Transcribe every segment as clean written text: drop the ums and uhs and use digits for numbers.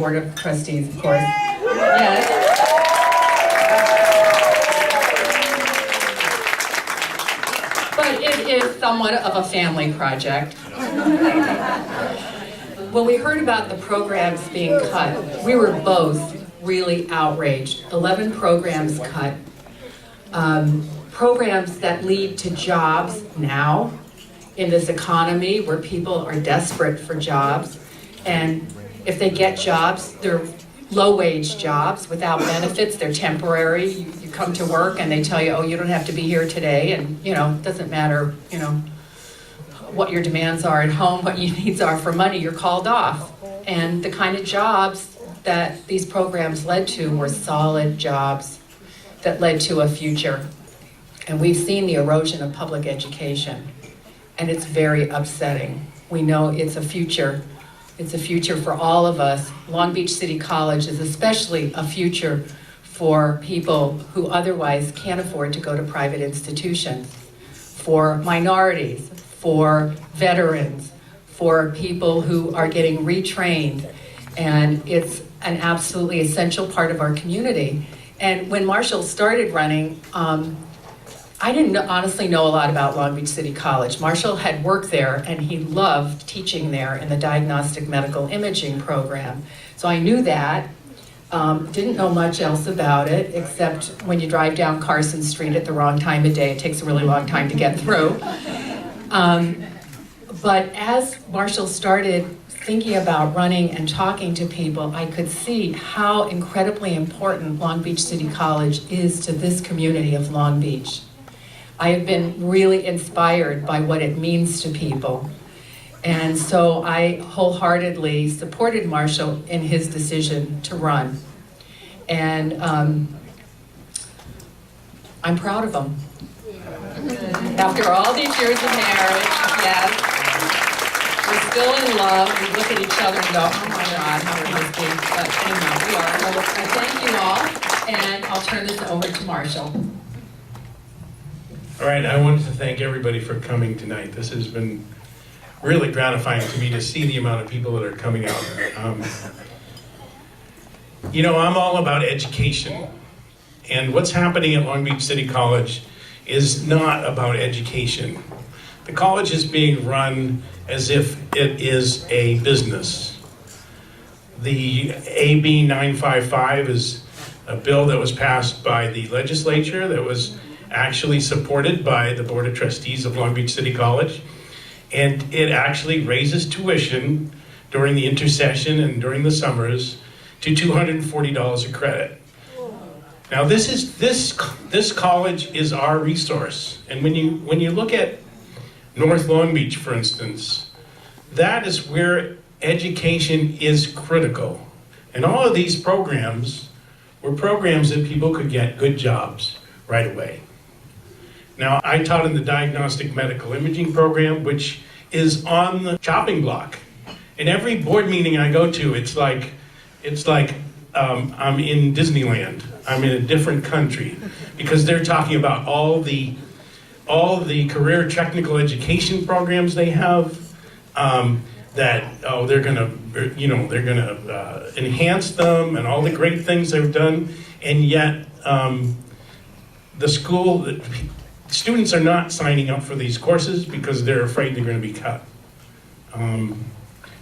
Board of Trustees, of course. Yes. But it is somewhat of a family project. When we heard about the programs being cut, we were both really outraged. 11 programs cut. Programs that lead to jobs now in this economy where people are desperate for jobs. And if they get jobs, they're low-wage jobs without benefits. They're temporary. You come to work and they tell you, oh, you don't have to be here today. And, you know, it doesn't matter, you know, what your demands are at home, what your needs are for money, you're called off. And the kind of jobs that these programs led to were solid jobs that led to a future. And we've seen the erosion of public education, and it's very upsetting. We know it's a future. It's a future for all of us. Long Beach City College is especially a future for people who otherwise can't afford to go to private institutions, for minorities, for veterans, for people who are getting retrained. And it's an absolutely essential part of our community. And when Marshall started running, I didn't honestly know a lot about Long Beach City College. Marshall had worked there and he loved teaching there in the diagnostic medical imaging program. So I knew that, didn't know much else about it, except when you drive down Carson Street at the wrong time of day, it takes a really long time to get through. But as Marshall started thinking about running and talking to people, I could see how incredibly important Long Beach City College is to this community of Long Beach. I have been really inspired by what it means to people. And so I wholeheartely supported Marshall in his decision to run. And I'm proud of him. After all these years of marriage, yes, we're still in love. We look at each other and go, oh my God, how can this be? But anyhow, we are. Well, I thank you all, and I'll turn this over to Marshall. All right, I wanted to thank everybody for coming tonight. This has been really gratifying to me to see the amount of people that are coming out. You know, I'm all about education. And what's happening at Long Beach City College is not about education. The college is being run as if it is a business. The AB 955 is a bill that was passed by the legislature that was actually supported by the Board of Trustees of Long Beach City College. And it actually raises tuition during the intersession and during the summers to $240 a credit. Now this college is our resource. And when you look at North Long Beach, for instance, that is where education is critical. And all of these programs were programs that people could get good jobs right away. Now, I taught in the diagnostic medical imaging program, which is on the chopping block. In every board meeting I go to, it's like I'm in Disneyland. I'm in a different country because they're talking about all the career technical education programs they have. They're gonna enhance them and all the great things they've done, and yet students are not signing up for these courses because they're afraid they're going to be cut.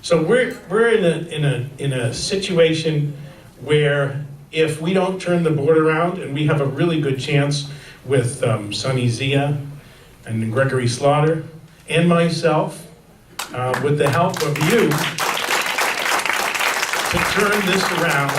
So we're in a situation where if we don't turn the board around, and we have a really good chance with Sunny Zia and Gregory Slaughter and myself, with the help of you, to turn this around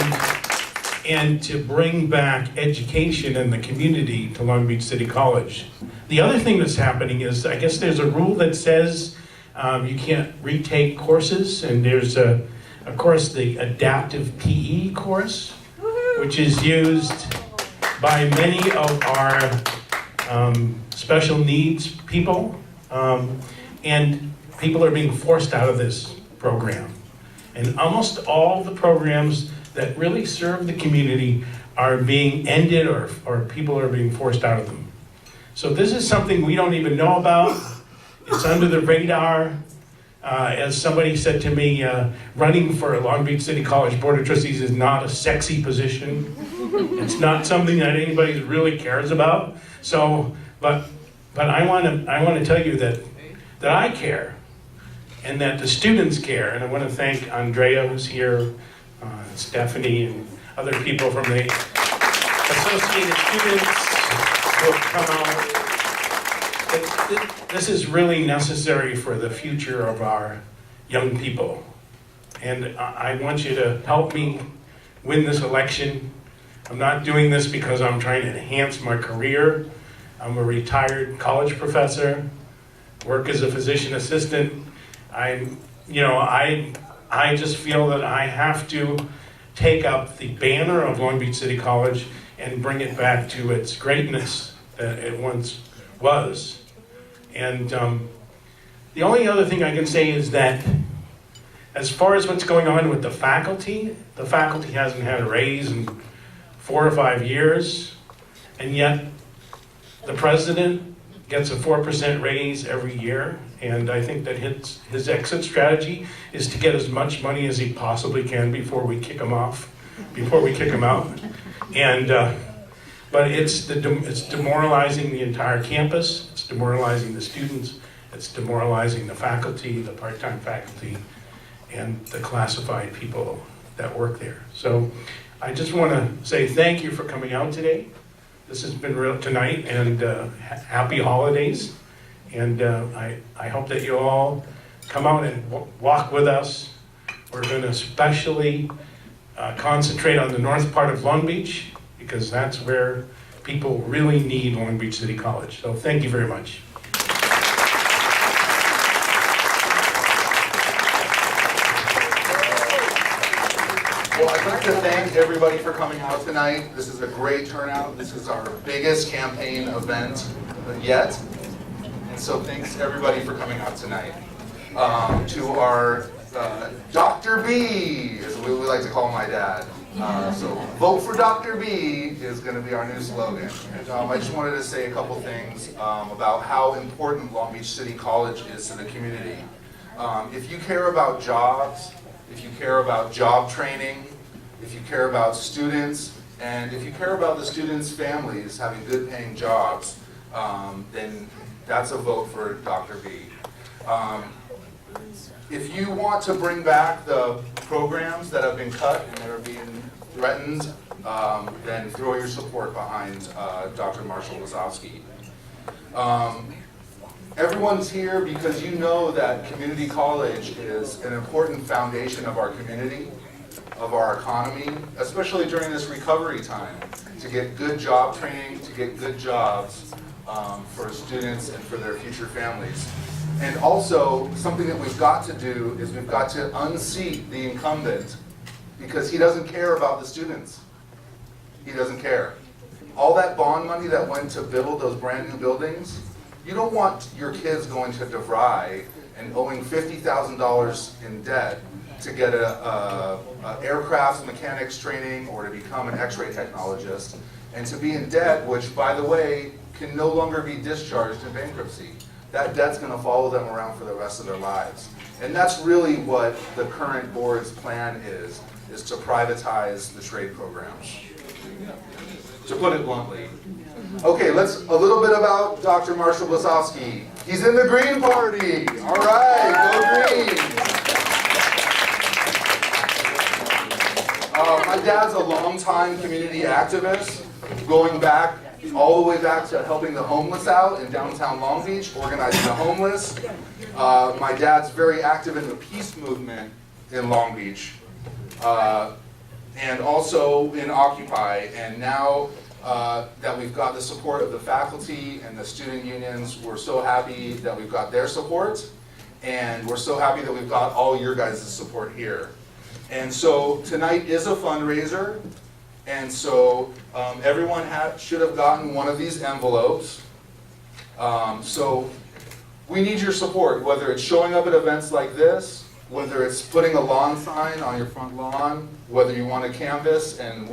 and to bring back education in the community to Long Beach City College. The other thing that's happening is, I guess there's a rule that says you can't retake courses, and there's of course, the adaptive PE course, which is used by many of our special needs people, and people are being forced out of this program. And almost all the programs that really serve the community are being ended, or people are being forced out of them. So this is something we don't even know about. It's under the radar. As somebody said to me, running for Long Beach City College Board of Trustees is not a sexy position. It's not something that anybody really cares about. So, but I want to tell you that I care, and that the students care. And I want to thank Andrea, who's here, Stephanie, and other people from the Associated Students who have come out. This is really necessary for the future of our young people. And I want you to help me win this election. I'm not doing this because I'm trying to enhance my career. I'm a retired college professor, work as a physician assistant. I just feel that I have to take up the banner of Long Beach City College and bring it back to its greatness that it once was. And the only other thing I can say is that as far as what's going on with the faculty hasn't had a raise in 4 or 5 years, and yet the president gets a 4% raise every year. And I think that his exit strategy is to get as much money as he possibly can before we kick him out. And but it's demoralizing the entire campus. It's demoralizing the students. It's demoralizing the faculty, the part-time faculty, and the classified people that work there. So I just want to say thank you for coming out today. This has been real tonight, and happy holidays. And I hope that you all come out and walk with us. We're going to especially concentrate on the north part of Long Beach, because that's where people really need Long Beach City College. So thank you very much. Well, I'd like to thank everybody for coming out tonight. This is a great turnout. This is our biggest campaign event yet. And so thanks everybody for coming out tonight. To our Dr. B, as we like to call my dad. So vote for Dr. B is going to be our new slogan. I just wanted to say a couple things about how important Long Beach City College is to the community. If you care about jobs, if you care about job training, if you care about students, and if you care about the students' families having good paying jobs, then that's a vote for Dr. B. If you want to bring back the programs that have been cut and that are being threatened, then throw your support behind Dr. Marshall Blesofsky. Everyone's here because you know that community college is an important foundation of our community, of our economy, especially during this recovery time, to get good job training, to get good jobs for students and for their future families. And also, something that we've got to do is we've got to unseat the incumbent, because he doesn't care about the students. He doesn't care. All that bond money that went to build those brand new buildings, you don't want your kids going to DeVry and owing $50,000 in debt to get a aircraft mechanics training or to become an x-ray technologist, and to be in debt, which, by the way, can no longer be discharged in bankruptcy. That debt's going to follow them around for the rest of their lives. And that's really what the current board's plan is to privatize the trade programs, to put it bluntly. Okay, let's a little bit about Dr. Marshall Blesofsky. He's in the Green Party. All right, go Green. My dad's a longtime community activist, going back all the way back to helping the homeless out in downtown Long Beach, organizing the homeless. My dad's very active in the peace movement in Long Beach, and also in Occupy. And now that we've got the support of the faculty and the student unions, we're so happy that we've got their support, and we're so happy that we've got all your guys' support here. And so tonight is a fundraiser, and so everyone should have gotten one of these envelopes. So we need your support, whether it's showing up at events like this, whether it's putting a lawn sign on your front lawn, whether you want to canvas and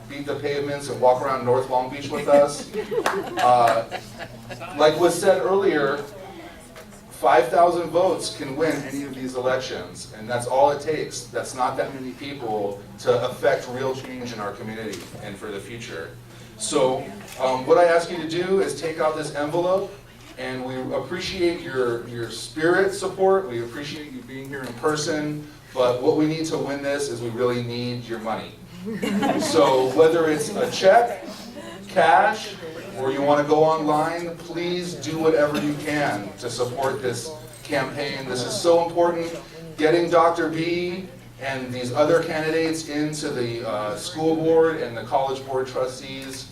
beat the pavements and walk around North Long Beach with us. Like was said earlier, 5,000 votes can win any of these elections, and that's all it takes. That's not that many people to affect real change in our community and for the future. So what I ask you to do is take out this envelope, and we appreciate your spirit support. We appreciate you being here in person, but what we need to win this is we really need your money. So whether it's a check, cash, or you want to go online, please do whatever you can to support this campaign. This is so important. Getting Dr. B and these other candidates into the school board and the college board trustees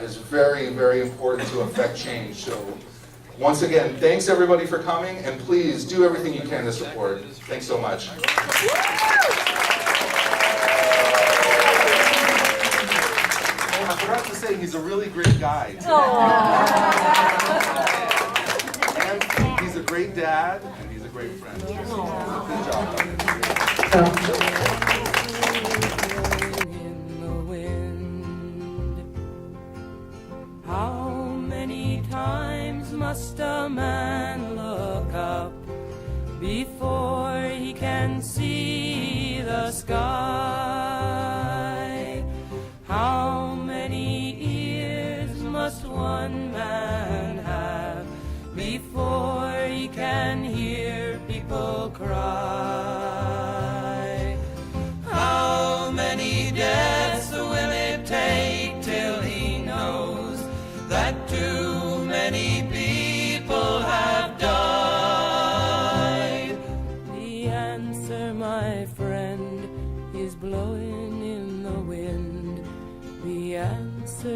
is very, very important to affect change. So once again, thanks everybody for coming, and please do everything you can to support. Thanks so much. I forgot to say, he's a really great guy, too. And he's a great dad, and he's a great friend. Good job. In the wind, how many times must a man look up before he can see the sky? How many ears must one man have before he can hear people cry? How many deaths will it take till he knows that too many people have died? The answer, my friend, is blowing in the wind. The answer